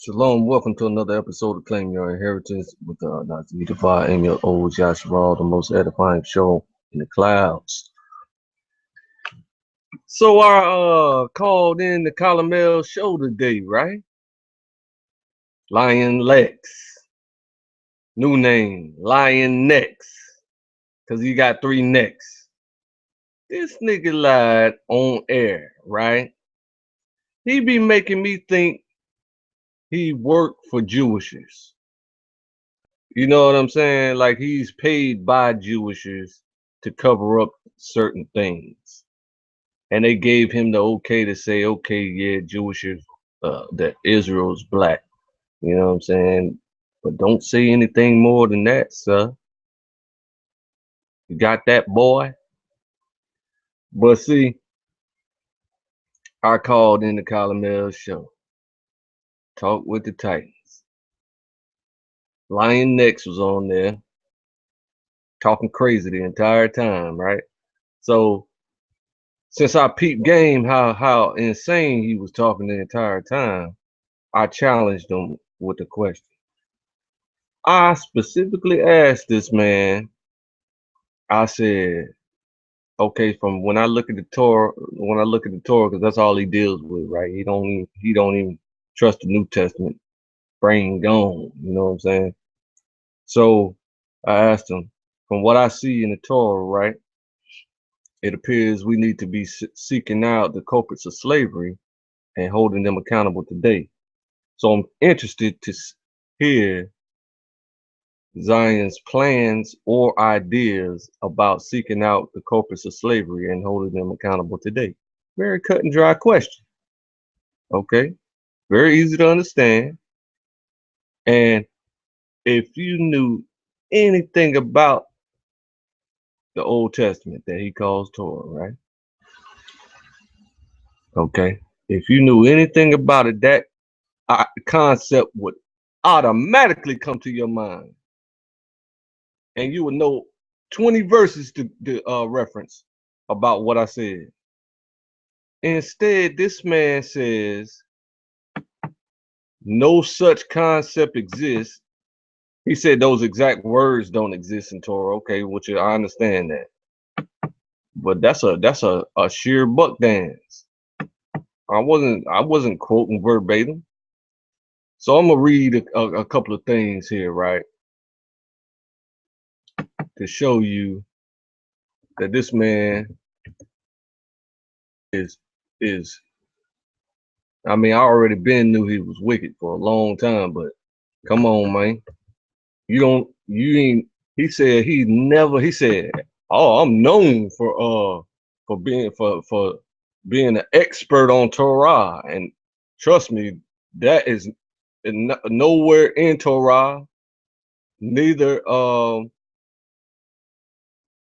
Shalom, welcome to another episode of Claim Your Inheritance with Dr. Edify and your old Joshua, the most edifying show in the clouds. So I called in the Columel show today, right? Lyin Lexx. New name, Lyin Next. Cause he got 3 necks. This nigga lied on air, right? He be making me think he worked for Jewishers. You know what I'm saying? Like he's paid by Jewishers to cover up certain things. And they gave him the okay to say, okay, yeah, Jewishers, that Israel's black. You know what I'm saying? But don't say anything more than that, sir. You got that, boy? But see, I called in the Columel show. Talk with the Titans. Lyin Next was on there talking crazy the entire time, right? So since I peeped game how insane he was talking the entire time, I challenged him with a question. I specifically asked this man, I said, okay, from when I look at the Torah, because that's all he deals with, right? He don't even trust the New Testament. Brain gone, you know what I'm saying? So I asked him, from what I see in the Torah, right? It appears we need to be seeking out the culprits of slavery and holding them accountable today. So I'm interested to hear Zion's plans or ideas about seeking out the culprits of slavery and holding them accountable today. Very cut and dry question. Okay. Very easy to understand. And if you knew anything about the Old Testament that he calls Torah, right? Okay. If you knew anything about it, that concept would automatically come to your mind. And you would know 20 verses to reference about what I said. Instead, this man says no such concept exists. He said those exact words don't exist in Torah. Okay, which I understand that, but that's a sheer buck dance. I wasn't quoting verbatim. So I'm gonna read a couple of things here, right, to show you that this man is. I mean, I already knew he was wicked for a long time, but come on, man. You ain't, he said he said, oh, I'm known for being an expert on Torah. And trust me, that is nowhere in Torah. Neither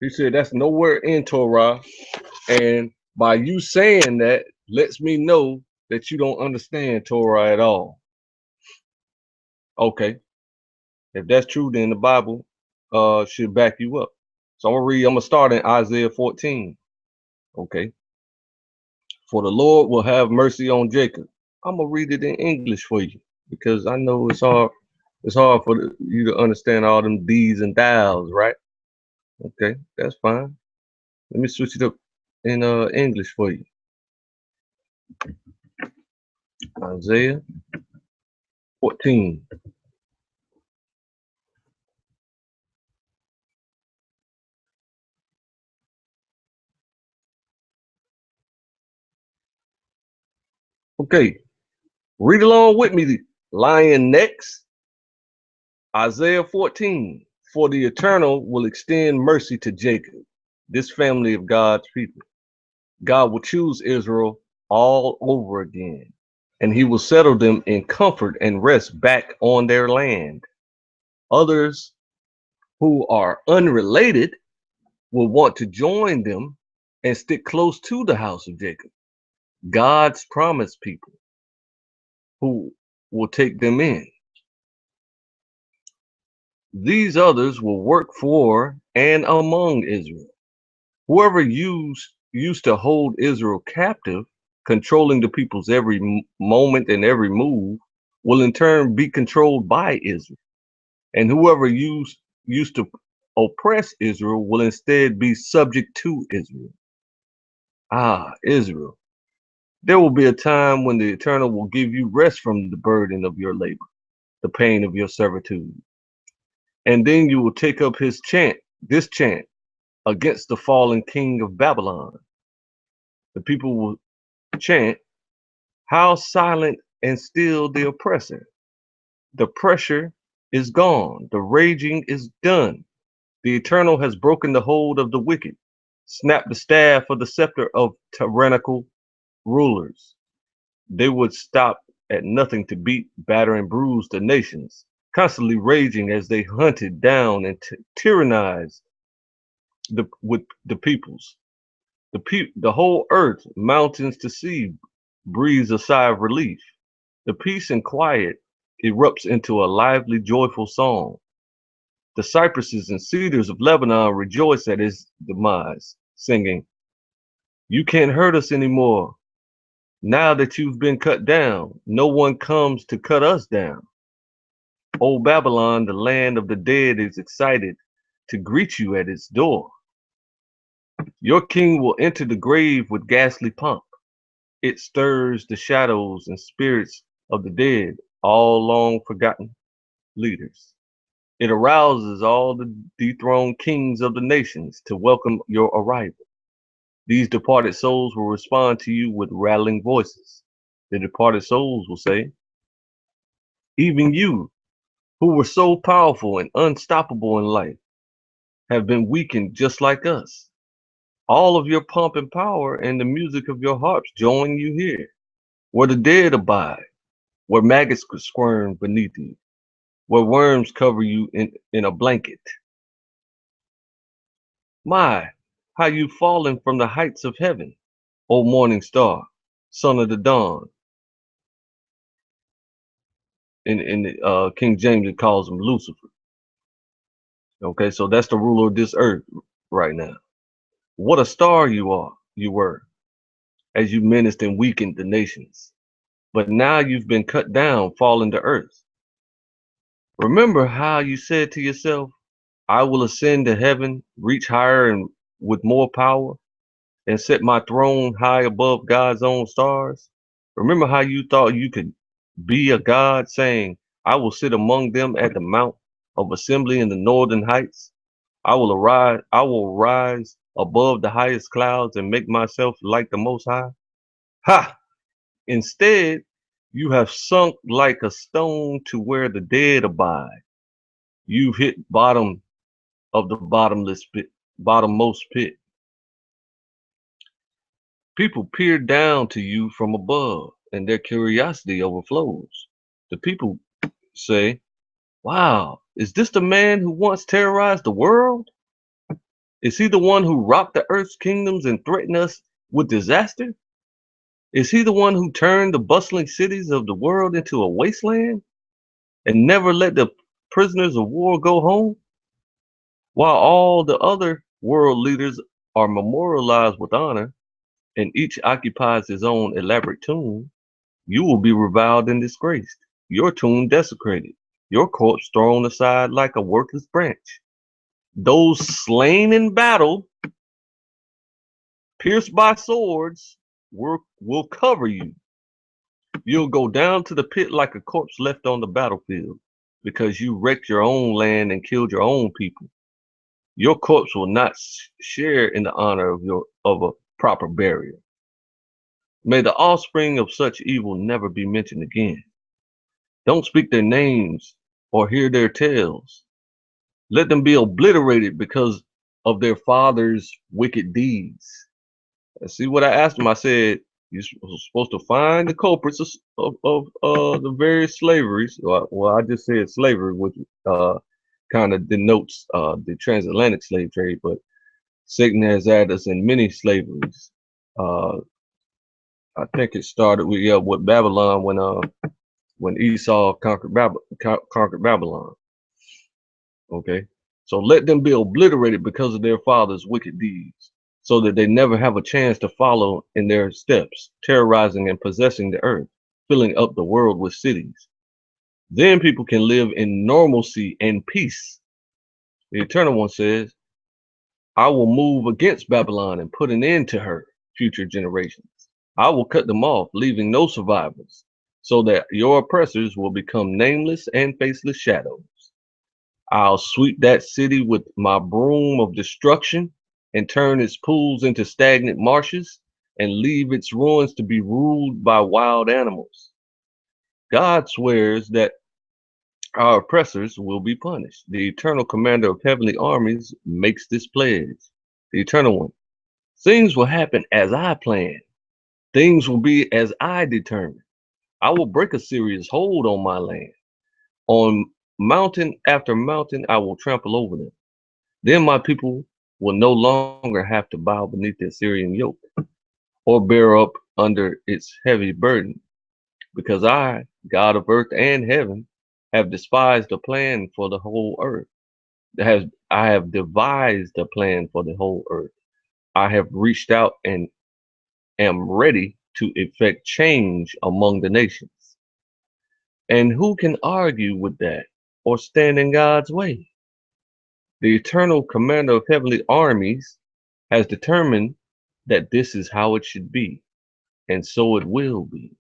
he said that's nowhere in Torah. And by you saying that lets me know that you don't understand Torah at all. Okay. If that's true, then the Bible should back you up. So I'm gonna start in Isaiah 14. Okay. For the Lord will have mercy on Jacob. I'm gonna read it in English for you because I know it's hard for you to understand all them these and thous, right? Okay, that's fine. Let me switch it up in English for you. Isaiah 14. Okay, read along with me. Lyin Next. Isaiah 14. For the Eternal will extend mercy to Jacob, this family of God's people. God will choose Israel all over again, and he will settle them in comfort and rest back on their land. Others who are unrelated will want to join them and stick close to the house of Jacob, God's promised people who will take them in. These others will work for and among Israel. Whoever used to hold Israel captive, controlling the people's every moment and every move, will in turn be controlled by Israel. And whoever used to oppress Israel will instead be subject to Israel. Ah, Israel. There will be a time when the Eternal will give you rest from the burden of your labor, the pain of your servitude. And then you will take up this chant against the fallen king of Babylon. The people will chant, how silent and still the oppressor. The pressure is gone. The raging is done. The Eternal has broken the hold of the wicked, snapped the staff of the scepter of tyrannical rulers. They would stop at nothing to beat, batter, and bruise the nations, constantly raging as they hunted down and tyrannized with the peoples. The whole earth, mountains to sea, breathes a sigh of relief. The peace and quiet erupts into a lively, joyful song. The cypresses and cedars of Lebanon rejoice at his demise, singing, you can't hurt us anymore. Now that you've been cut down, no one comes to cut us down. Old Babylon, the land of the dead, is excited to greet you at its door. Your king will enter the grave with ghastly pomp. It stirs the shadows and spirits of the dead, all long forgotten leaders. It arouses all the dethroned kings of the nations to welcome your arrival. These departed souls will respond to you with rattling voices. The departed souls will say, even you, who were so powerful and unstoppable in life, have been weakened just like us. All of your pomp and power and the music of your harps join you here, where the dead abide, where maggots squirm beneath you, where worms cover you in a blanket. My, how you've fallen from the heights of heaven, O morning star, son of the dawn. In King James, it calls him Lucifer. Okay, so that's the ruler of this earth right now. What a star you were, as you menaced and weakened the nations. But now you've been cut down, fallen to earth. Remember how you said to yourself, I will ascend to heaven, reach higher and with more power, and set my throne high above God's own stars? Remember how you thought you could be a God, saying, I will sit among them at the mount of assembly in the northern heights. I will rise above the highest clouds and make myself like the most high. Ha! Instead, you have sunk like a stone to where the dead abide. You've hit bottom of the bottommost pit. People peer down to you from above, and their curiosity overflows. The people say, wow, is this the man who once terrorized the world? Is he the one who rocked the earth's kingdoms and threatened us with disaster? Is he the one who turned the bustling cities of the world into a wasteland and never let the prisoners of war go home? While all the other world leaders are memorialized with honor and each occupies his own elaborate tomb, you will be reviled and disgraced, your tomb desecrated, your corpse thrown aside like a worthless branch. Those slain in battle, pierced by swords, will cover you. You'll go down to the pit like a corpse left on the battlefield because you wrecked your own land and killed your own people. Your corpse will not share in the honor of a proper burial. May the offspring of such evil never be mentioned again. Don't speak their names or hear their tales. Let them be obliterated because of their father's wicked deeds. See what I asked him? I said, you're supposed to find the culprits of the various slaveries. Well, I just said slavery, which kind of denotes the transatlantic slave trade, but Satan has had us in many slaveries. Uh, I think it started with Babylon when Esau conquered Babylon. Okay, so let them be obliterated because of their father's wicked deeds, so that they never have a chance to follow in their steps, terrorizing and possessing the earth, filling up the world with cities. Then people can live in normalcy and peace. The Eternal One says, I will move against Babylon and put an end to her future generations. I will cut them off, leaving no survivors, so that your oppressors will become nameless and faceless shadows. I'll sweep that city with my broom of destruction and turn its pools into stagnant marshes and leave its ruins to be ruled by wild animals. God swears that our oppressors will be punished. The eternal commander of heavenly armies makes this pledge. The eternal one. Things will happen as I plan. Things will be as I determine. I will break Assyria's hold on my land. On mountain after mountain, I will trample over them. Then my people will no longer have to bow beneath the Assyrian yoke or bear up under its heavy burden, because I, God of earth and heaven, have despised a plan for the whole earth. I have devised a plan for the whole earth. I have reached out and am ready to effect change among the nations. And who can argue with that or stand in God's way? The eternal commander of heavenly armies has determined that this is how it should be, and so it will be.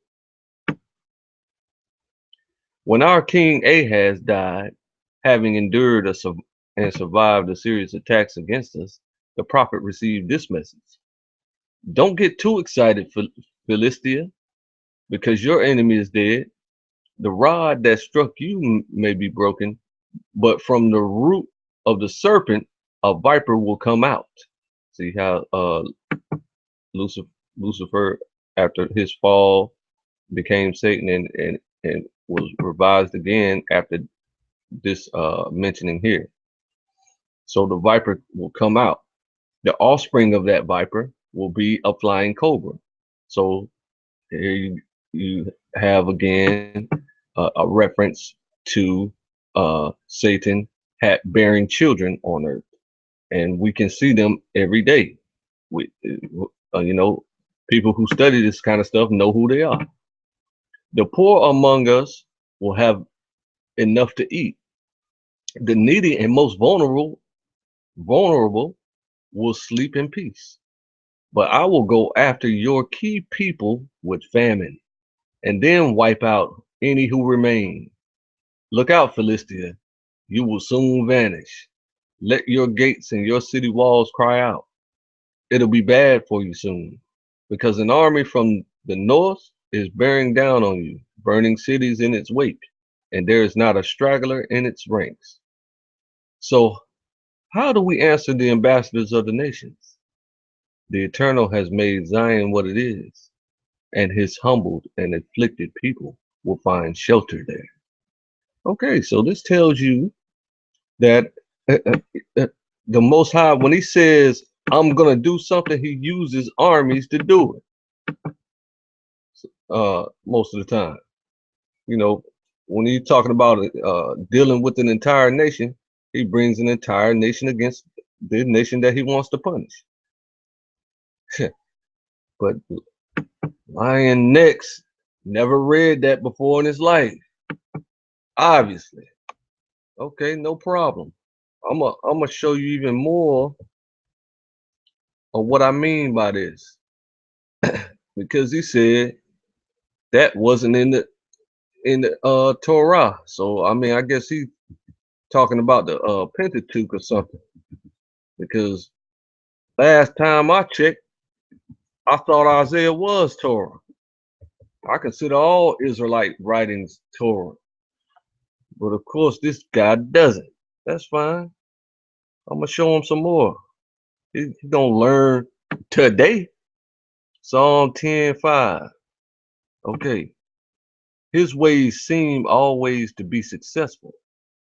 When our king Ahaz died, having endured and survived a serious attacks against us, the prophet received this message. Don't get too excited, Philistia, because your enemy is dead. The rod that struck you may be broken, but from the root of the serpent, a viper will come out. See how Lucifer, Lucifer, after his fall, became Satan and was revised again after this mentioning here. So the viper will come out. The offspring of that viper will be a flying cobra. So here you have again a reference to Satan bearing children on earth, and we can see them every day. We, you know, people who study this kind of stuff know who they are. The poor among us will have enough to eat. The needy and most vulnerable will sleep in peace. But I will go after your key people with famine, and then wipe out any who remain. Look out, Philistia, you will soon vanish. Let your gates and your city walls cry out. It'll be bad for you soon, because an army from the north is bearing down on you, burning cities in its wake, and there is not a straggler in its ranks. So, how do we answer the ambassadors of the nations? The Eternal has made Zion what it is, and his humbled and afflicted people will find shelter there. Okay, so this tells you that uh, uh, the Most High, when he says, I'm going to do something, he uses armies to do it most of the time. You know, when he's talking about dealing with an entire nation, he brings an entire nation against the nation that he wants to punish. But Lyin Next never read that before in his life, obviously. Okay, no problem. I'm gonna show you even more of what I mean by this, because he said that wasn't in the Torah. So I mean, I guess he's talking about the Pentateuch or something. Because last time I checked, I thought Isaiah was Torah. I consider all Israelite writings Torah, but of course this guy doesn't. That's fine. I'm gonna show him some more. He gonna learn today. Psalm 10:5. Okay. His ways seem always to be successful.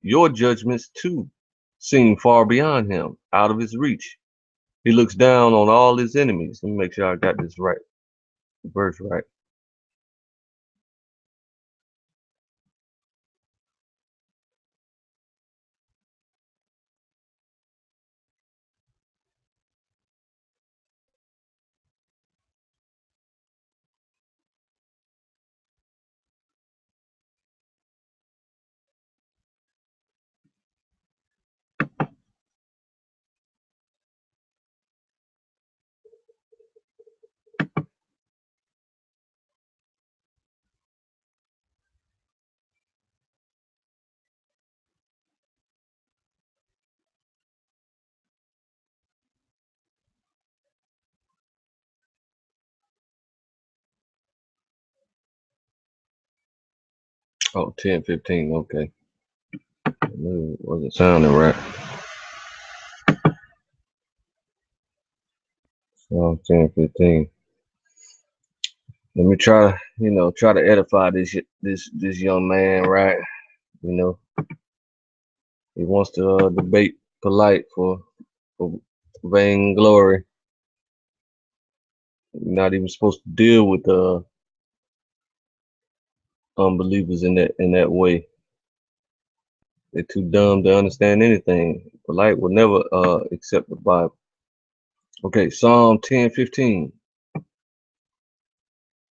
Your judgments too seem far beyond him, out of his reach. He looks down on all his enemies. Let me make sure I got this right. Verse right. Oh, 10:15. Okay. Wasn't sounding right. So 10:15. Let me try, try to edify this young man, right? You know, he wants to debate polite for vainglory. You're not even supposed to deal with unbelievers in that way. They're too dumb to understand anything. Polite will never accept the Bible. Okay, Psalm 10:15.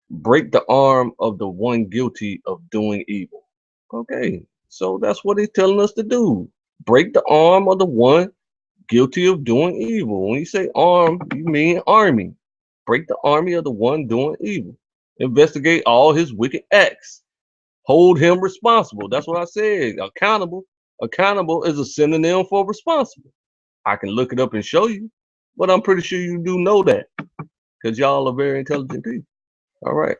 Break the arm of the one guilty of doing evil. Okay, so that's what he's telling us to do. Break the arm of the one guilty of doing evil. When you say arm, you mean army. Break the army of the one doing evil. Investigate all his wicked acts. Hold him responsible. That's what I said. Accountable. Accountable is a synonym for responsible. I can look it up and show you, but I'm pretty sure you do know that because y'all are very intelligent people. All right.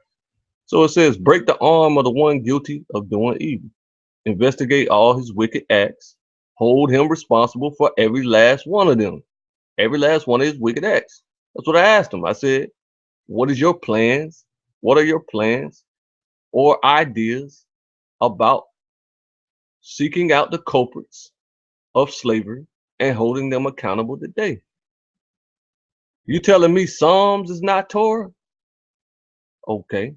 So it says, break the arm of the one guilty of doing evil. Investigate all his wicked acts. Hold him responsible for every last one of them. Every last one of his wicked acts. That's what I asked him. I said, what is your plans? What are your plans or ideas about seeking out the culprits of slavery and holding them accountable today? You telling me Psalms is not Torah? Okay.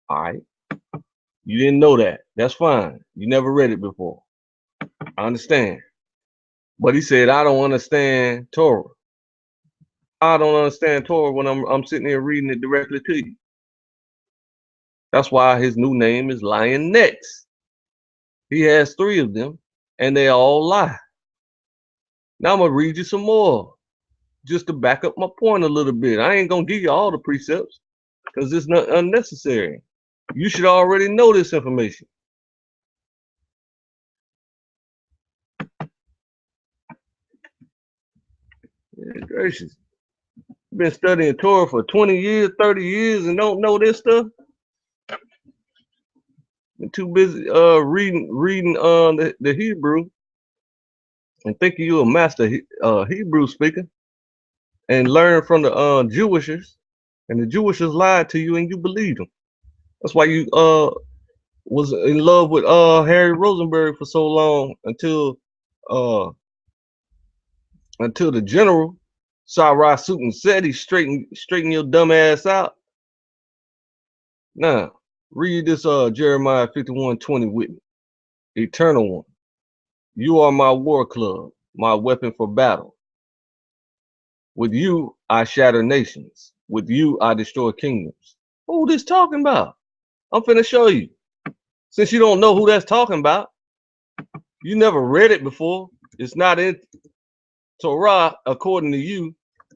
All right. You didn't know that. That's fine. You never read it before. I understand. But he said, I don't understand Torah. I don't understand Torah when I'm sitting here reading it directly to you. That's why his new name is Lyin Next. He has 3 of them, and they all lie. Now I'm gonna read you some more, just to back up my point a little bit. I ain't gonna give you all the precepts, because it's not unnecessary. You should already know this information. Yeah, gracious. You've been studying Torah for 20 years, 30 years, and don't know this stuff? Been too busy reading the Hebrew and thinking you a master Hebrew speaker and learn from the Jewishers, and the Jewishers lied to you and you believed them. That's why you was in love with Harry Rosenberg for so long uh until the general saw suit and said he straighten your dumb ass out. Now read this Jeremiah 51:20 with me. Eternal one, you are my war club, my weapon for battle. With you I shatter nations. With you I destroy kingdoms. Who this talking about? I'm finna show you. Since you don't know who that's talking about, you never read it before. It's not in Torah according to you,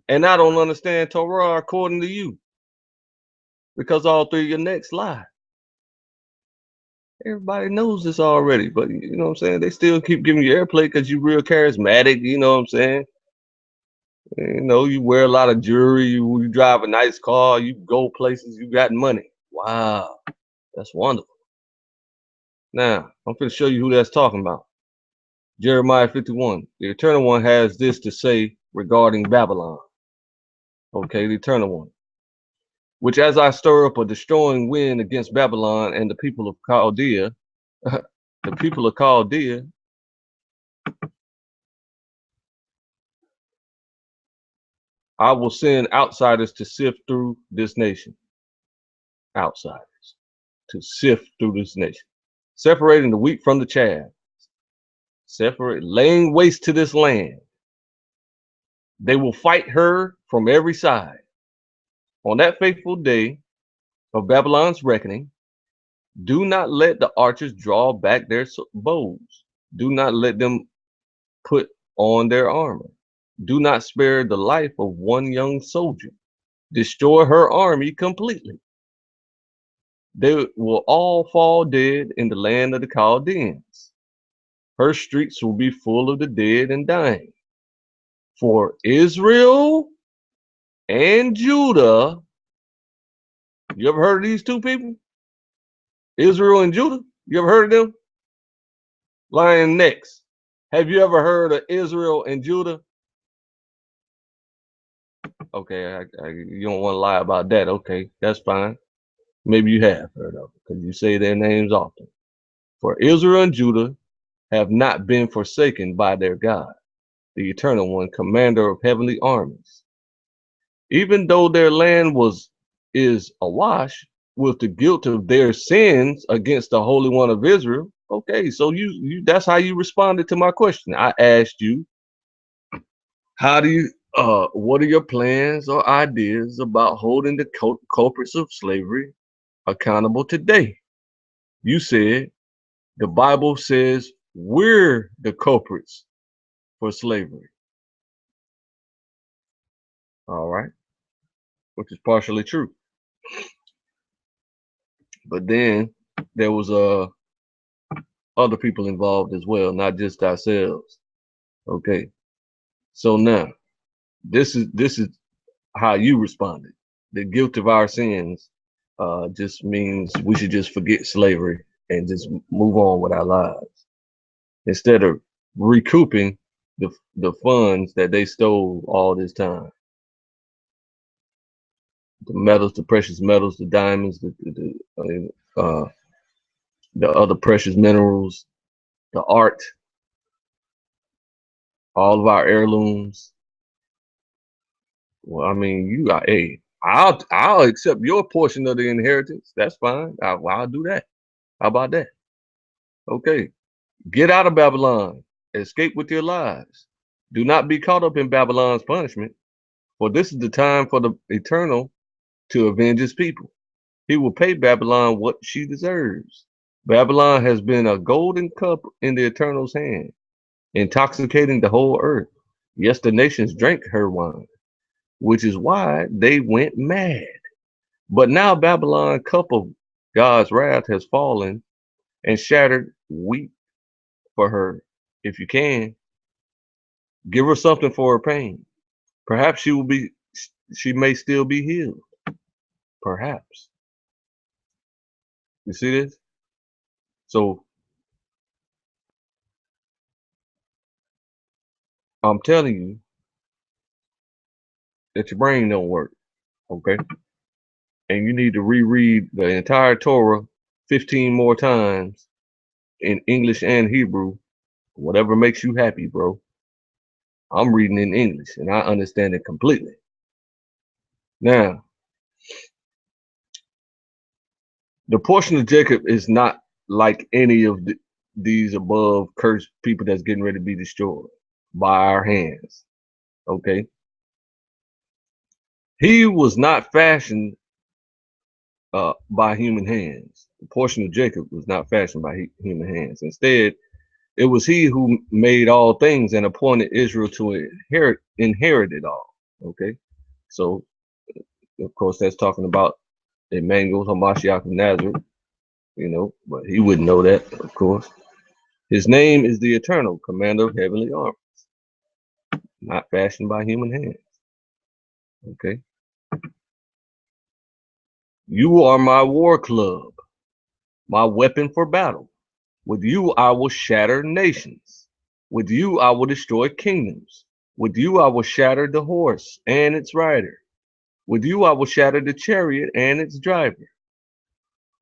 and I don't understand Torah according to you because all 3 of your necks lie. Everybody knows this already, but you know what I'm saying? They still keep giving you airplay because you real charismatic. You know what I'm saying? You wear a lot of jewelry, you drive a nice car, you go places, you got money. Wow, that's wonderful. Now, I'm going to show you who that's talking about. Jeremiah 51. The Eternal One has this to say regarding Babylon. Okay, the Eternal One. Which as I stir up a destroying wind against Babylon and the people of Chaldea, the people of Chaldea, I will send outsiders to sift through this nation. Outsiders to sift through this nation. Separating the wheat from the chaff. Laying waste to this land. They will fight her from every side. On that fateful day of Babylon's reckoning, do not let the archers draw back their bows. Do not let them put on their armor. Do not spare the life of one young soldier. Destroy her army completely. They will all fall dead in the land of the Chaldeans. Her streets will be full of the dead and dying. For Israel and Judah, you ever heard of these 2 people? Israel and Judah? You ever heard of them? Lyin Next. Have you ever heard of Israel and Judah? Okay, you don't want to lie about that. Okay, that's fine. Maybe you have heard of it because you say their names often. For Israel and Judah have not been forsaken by their God, the Eternal One, commander of heavenly armies. Even though their land is awash with the guilt of their sins against the Holy One of Israel. Okay, so you that's how you responded to my question. I asked you, how do you what are your plans or ideas about holding the culprits of slavery accountable today? You said the Bible says we're the culprits for slavery. All right, which is partially true. But then there was other people involved as well, not just ourselves. Okay. So now this is how you responded. The guilt of our sins just means we should just forget slavery and just move on with our lives instead of recouping the funds that they stole all this time. The metals, the precious metals, the diamonds, the other precious minerals, the art, all of our heirlooms. Well, I mean, you got hey, I'll accept your portion of the inheritance. That's fine. I'll do that. How about that? Okay. Get out of Babylon. Escape with your lives. Do not be caught up in Babylon's punishment, for this is the time for the Eternal to avenge his people. He will pay Babylon what she deserves. Babylon has been a golden cup in the Eternal's hand, intoxicating the whole earth. Yes, the nations drank her wine, which is why they went mad. But now Babylon, cup of God's wrath, has fallen and shattered. Weep for her if you can. Give her something for her pain. Perhaps she may still be healed. Perhaps. You see this? So I'm telling you that your brain don't work, okay? And you need to reread the entire Torah 15 more times in English and Hebrew, whatever makes you happy, bro. I'm reading in English and I understand it completely. Now, the portion of Jacob is not like any of these above cursed people that's getting ready to be destroyed by our hands. Okay. He was not fashioned by human hands. The portion of Jacob was not fashioned by human hands. Instead, it was he who made all things and appointed Israel to inherit it all. Okay. So, of course, that's talking about Emmanuel Hamashiach of Nazareth, but he wouldn't know that, of course. His name is the Eternal, Commander of Heavenly Armies, not fashioned by human hands. Okay. You are my war club, my weapon for battle. With you I will shatter nations. With you I will destroy kingdoms. With you I will shatter the horse and its rider. With you I will shatter the chariot and its driver.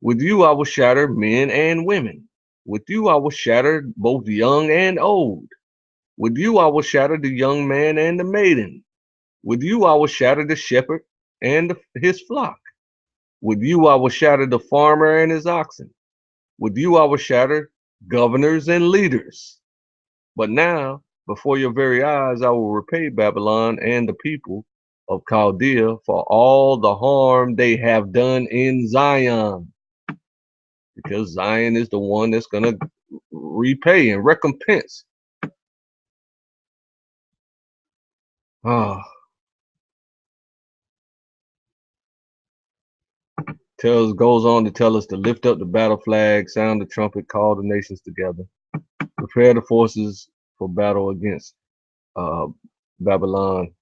With you I will shatter men and women. With you I will shatter both young and old. With you I will shatter the young man and the maiden. With you I will shatter the shepherd and his flock. With you I will shatter the farmer and his oxen. With you I will shatter governors and leaders. But now, before your very eyes, I will repay Babylon and the people of Chaldea for all the harm they have done in Zion. Because Zion is the one that's going to repay and recompense. Ah, goes on to tell us to lift up the battle flag, sound the trumpet, call the nations together, prepare the forces for battle against uh, Babylon,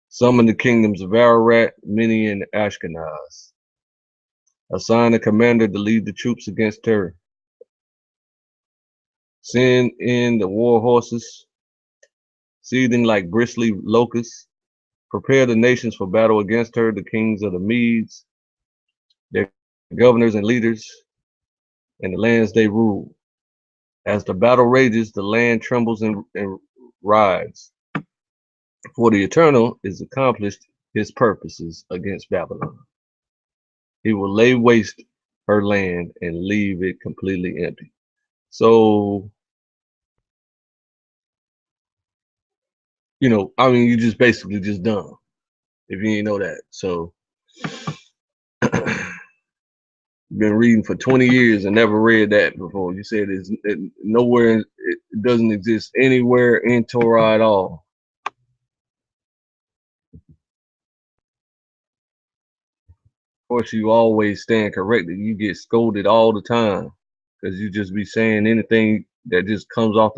summon the kingdoms of Ararat, Mini, and Ashkenaz. Assign a commander to lead the troops against terror. Send in the war horses, seething like bristly locusts. Prepare the nations for battle against her, the kings of the Medes, their governors and leaders, and the lands they rule. As the battle rages, the land trembles and rides. For the Eternal is accomplished his purposes against Babylon. He will lay waste her land and leave it completely empty. So, I mean, you just basically just done if you didn't know that. So, been reading for 20 years and never read that before. You said nowhere, it doesn't exist anywhere in Torah at all. Of course, you always stand corrected. You get scolded all the time because you just be saying anything that just comes off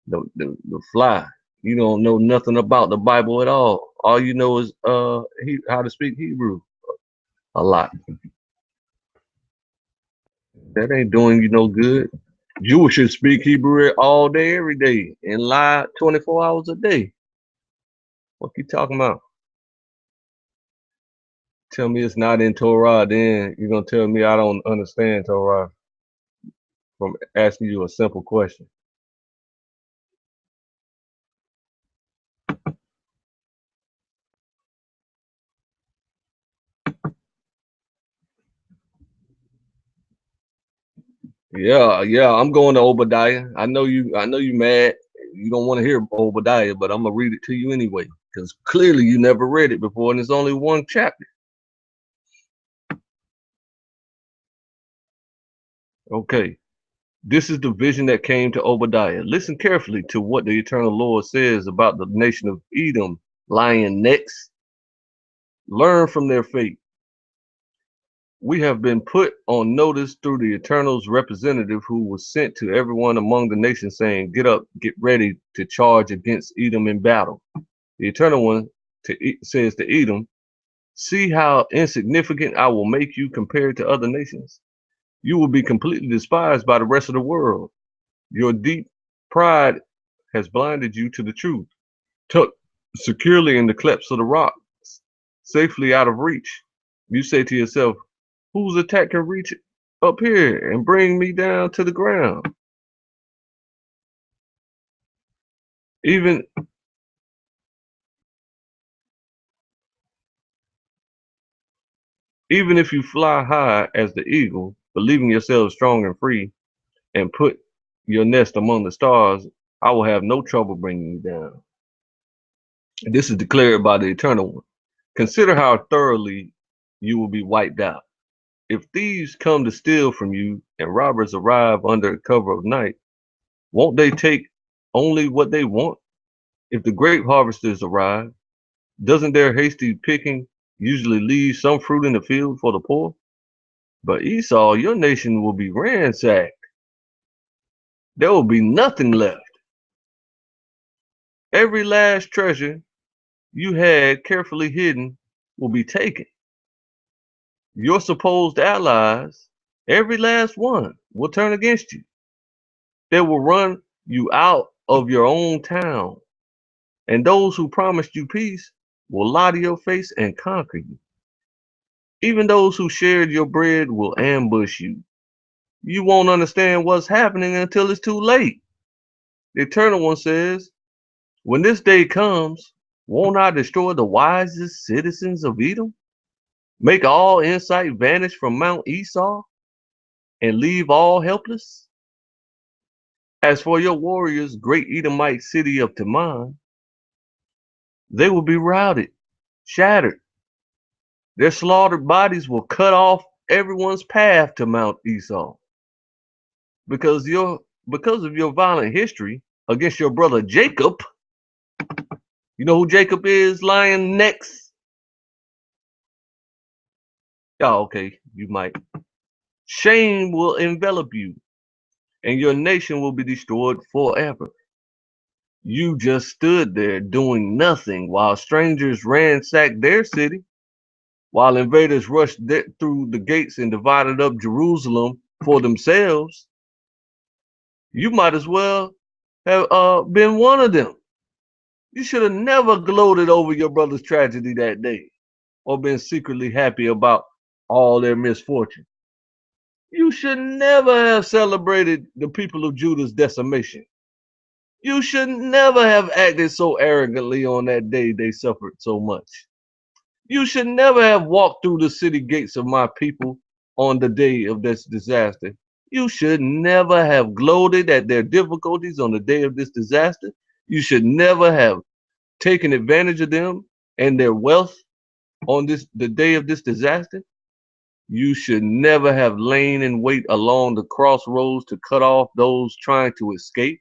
the fly. You don't know nothing about the Bible at all. All you know is how to speak Hebrew a lot. That ain't doing you no good. Jews should speak Hebrew all day, every day, and lie 24 hours a day. What you talking about? Tell me it's not in Torah, then you're gonna tell me I don't understand Torah from asking you a simple question. Yeah, I'm going to Obadiah. I know you mad. You don't want to hear Obadiah, but I'm gonna read it to you anyway, because clearly you never read it before, and it's only one chapter. Okay. This is the vision that came to Obadiah. Listen carefully to what the eternal Lord says about the nation of Edom lying next. Learn from their fate. We have been put on notice through the Eternal's representative who was sent to everyone among the nations saying, get up, get ready to charge against Edom in battle. The Eternal One says to Edom, see how insignificant I will make you compared to other nations. You will be completely despised by the rest of the world. Your deep pride has blinded you to the truth. Tucked securely in the clefts of the rocks, safely out of reach. You say to yourself, whose attack can reach up here and bring me down to the ground? Even even if you fly high as the eagle, believing yourself strong and free, and put your nest among the stars, I will have no trouble bringing you down. This is declared by the Eternal One. Consider how thoroughly you will be wiped out. If thieves come to steal from you and robbers arrive under cover of night, won't they take only what they want? If the grape harvesters arrive, doesn't their hasty picking usually leave some fruit in the field for the poor? But Esau, your nation will be ransacked. There will be nothing left. Every last treasure you had carefully hidden will be taken. Your supposed allies, every last one, will turn against you. They will run you out of your own town, and those who promised you peace will lie to your face and conquer you. Even those who shared your bread will ambush you. You won't understand what's happening until it's too late. The Eternal One says, when this day comes, won't I destroy the wisest citizens of Edom? Make all insight vanish from Mount Esau and leave all helpless? As for your warriors, great Edomite city of Teman, they will be routed, shattered. Their slaughtered bodies will cut off everyone's path to Mount Esau. Because because of your violent history against your brother Jacob, you know who Jacob is, Lyin next? Oh, okay, you might. Shame will envelop you, and your nation will be destroyed forever. You just stood there doing nothing while strangers ransacked their city. while invaders rushed through the gates and divided up Jerusalem for themselves, you might as well have been one of them. You should have never gloated over your brother's tragedy that day or been secretly happy about all their misfortune. You should never have celebrated the people of Judah's decimation. You should never have acted so arrogantly on that day they suffered so much. You should never have walked through the city gates of my people on the day of this disaster. You should never have gloated at their difficulties on the day of this disaster. You should never have taken advantage of them and their wealth on the day of this disaster. You should never have lain in wait along the crossroads to cut off those trying to escape.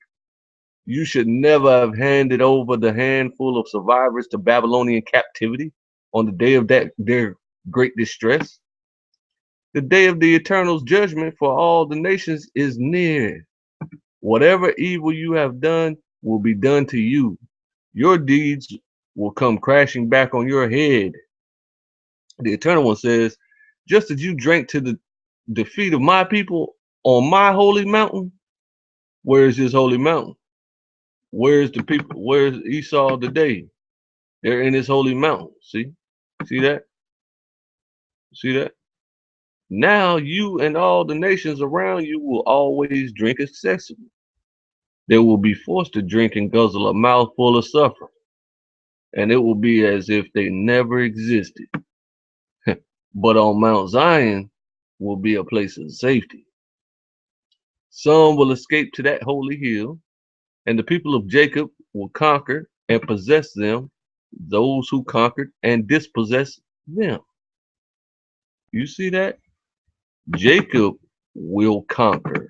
You should never have handed over the handful of survivors to Babylonian captivity on the day of their great distress. The day of the Eternal's judgment for all the nations is near. Whatever evil you have done will be done to you. Your deeds will come crashing back on your head. The Eternal One says, just as you drank to the defeat of my people on my holy mountain, where is this holy mountain? Where's the people? Where's Esau today? They're in this holy mountain. See that? See that? Now you and all the nations around you will always drink excessively. They will be forced to drink and guzzle a mouthful of suffering, and it will be as if they never existed. But on Mount Zion will be a place of safety. Some will escape to that holy hill, and the people of Jacob will conquer and possess them, those who conquered and dispossessed them. You see that? Jacob will conquer.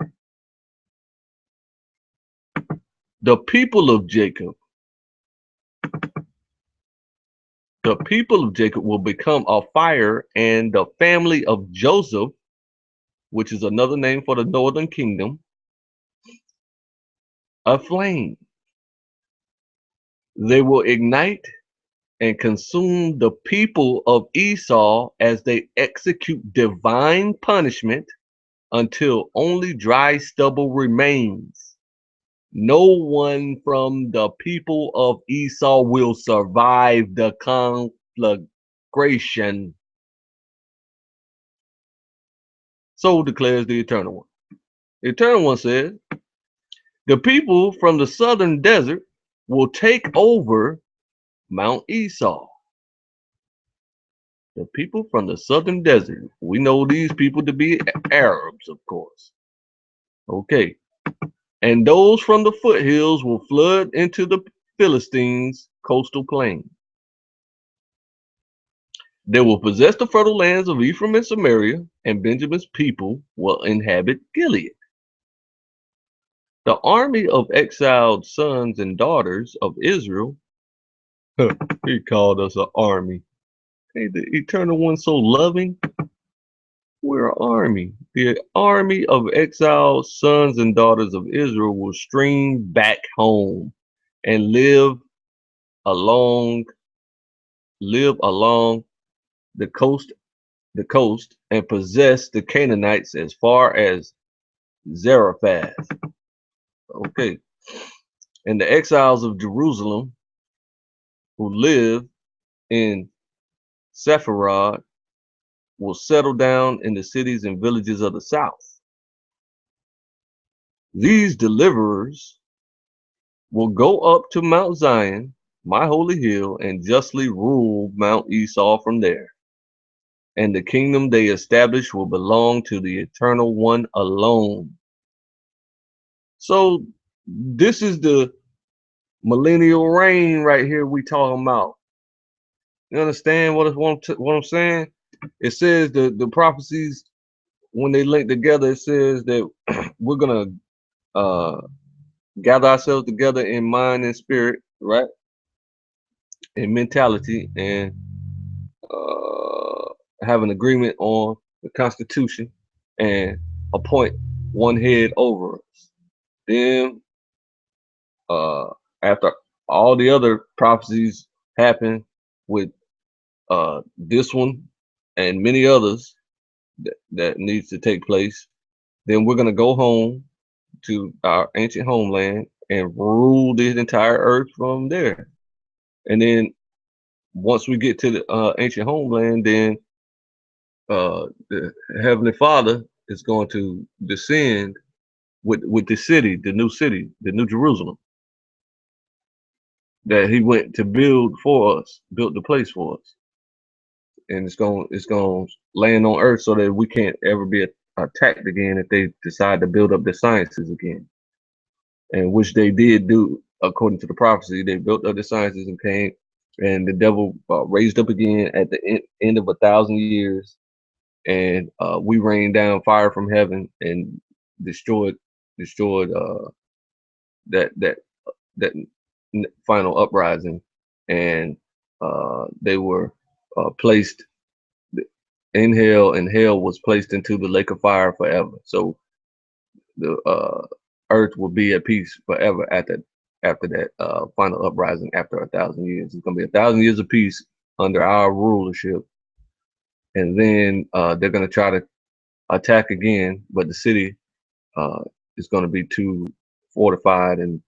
The people of Jacob, the people of Jacob will become a fire, and the family of Joseph, which is another name for the northern kingdom, a flame. They will ignite and consume the people of Esau as they execute divine punishment until only dry stubble remains. No one from the people of Esau will survive the conflagration. So declares the Eternal One. The Eternal One says, the people from the southern desert will take over Mount Esau. The people from the southern desert, we know these people to be Arabs, of course. Okay. And those from the foothills will flood into the Philistines' coastal plain. They will possess the fertile lands of Ephraim and Samaria, and Benjamin's people will inhabit Gilead. The army of exiled sons and daughters of Israel, he called us an army. Hey, the Eternal One so loving. We're an army. The army of exiled sons and daughters of Israel will stream back home and along live along the coast and possess the Canaanites as far as Zarephath. Okay. And the exiles of Jerusalem who live in Sepharad will settle down in the cities and villages of the south. These deliverers will go up to Mount Zion, my holy hill, and justly rule Mount Esau from there. And the kingdom they establish will belong to the Eternal One alone. So this is the millennial reign right here we talking about. You understand what I'm saying? It says the prophecies, when they link together, it says that we're gonna gather ourselves together in mind and spirit, right? In mentality, and have an agreement on the Constitution and appoint one head over us. Then, after all the other prophecies happen with this one and many others that needs to take place. Then we're gonna go home to our ancient homeland and rule the entire earth from there. And then once we get to the ancient homeland, then the Heavenly Father is going to descend with the city, the New Jerusalem that He went to build for us, built the place for us, and it's going to land on earth so that we can't ever be attacked again if they decide to build up the sciences again, and which they did do according to the prophecy. They built up the sciences and came, and the devil raised up again at the end of 1,000 years, and we rained down fire from heaven and destroyed that that final uprising, and they were placed in hell, and hell was placed into the lake of fire forever. So the earth will be at peace forever after that final uprising after 1,000 years. It's gonna be 1,000 years of peace under our rulership, and then they're gonna try to attack again, but the city uh, is going to be too fortified and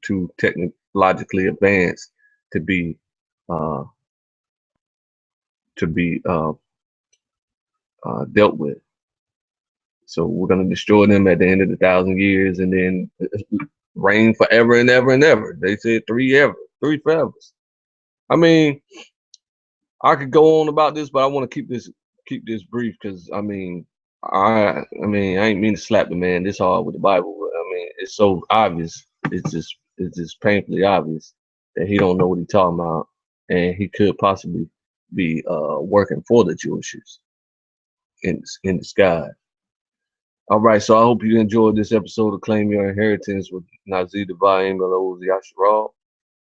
too technologically advanced to be uh, to be dealt with. So we're going to destroy them at the end of the 1,000 years, and then reign forever and ever and ever. They said three forever. I mean, I could go on about this, but I want to keep this brief because I ain't mean to slap the man this hard with the Bible. But, I mean, it's so obvious. It's just painfully obvious that he don't know what he's talking about, and he could possibly be working for the Jewishers in disguise. All right, so I hope you enjoyed this episode of Claim Your Inheritance with Nazir Divine Melos Yasharal.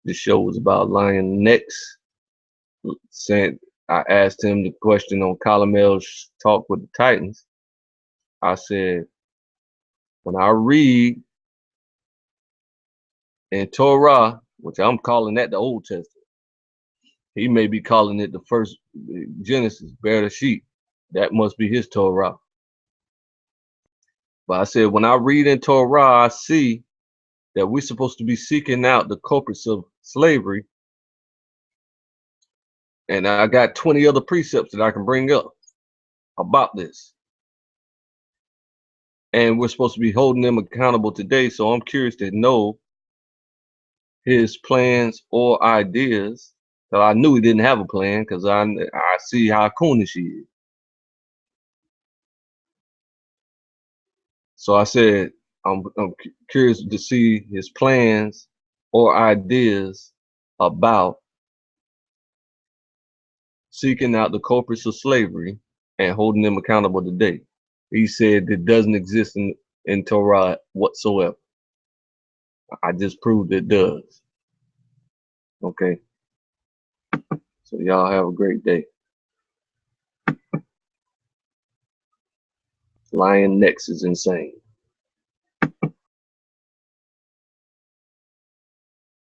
This show was about Lyin Next. Saying I asked him the question on Colomel's talk with the Titans. I said, when I read in Torah, which I'm calling that the Old Testament, he may be calling it the first Genesis, Bereshit. That must be his Torah. But I said, when I read in Torah, I see that we're supposed to be seeking out the culprits of slavery. And I got 20 other precepts that I can bring up about this. And we're supposed to be holding them accountable today. So I'm curious to know his plans or ideas. So I knew he didn't have a plan because I see how coonish he is. So I said, I'm curious to see his plans or ideas about seeking out the culprits of slavery and holding them accountable today. He said it doesn't exist in Torah whatsoever. I just proved it does. Okay. So y'all have a great day. Lyin Next is insane.